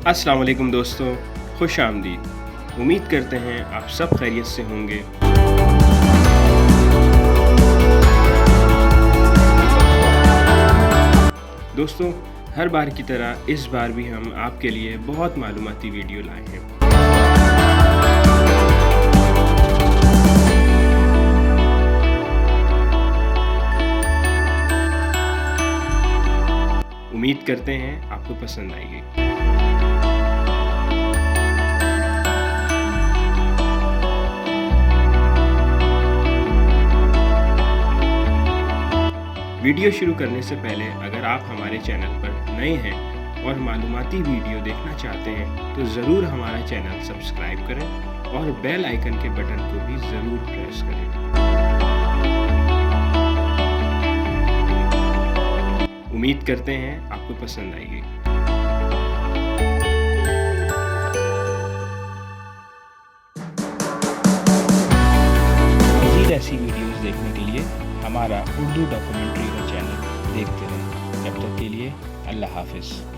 अस्सलाम वालेकुम दोस्तों, खुश आमदीद। उम्मीद करते हैं आप सब खैरियत से होंगे। दोस्तों, हर बार की तरह इस बार भी हम आपके लिए बहुत मालूमाती वीडियो लाए हैं। उम्मीद करते हैं आपको पसंद आएगी। वीडियो शुरू करने से पहले अगर आप हमारे चैनल पर नए हैं और मालूमाती वीडियो देखना चाहते हैं तो ज़रूर हमारा चैनल सब्सक्राइब करें और बेल आइकन के बटन को भी ज़रूर प्रेस करें। उम्मीद करते हैं आपको पसंद आएगी। मज़ीद ऐसी वीडियोस देखने के लिए हमारा उर्दू डॉक्यूमेंट्री का चैनल देखते रहें। जब तक के लिए अल्लाह हाफ़िज़।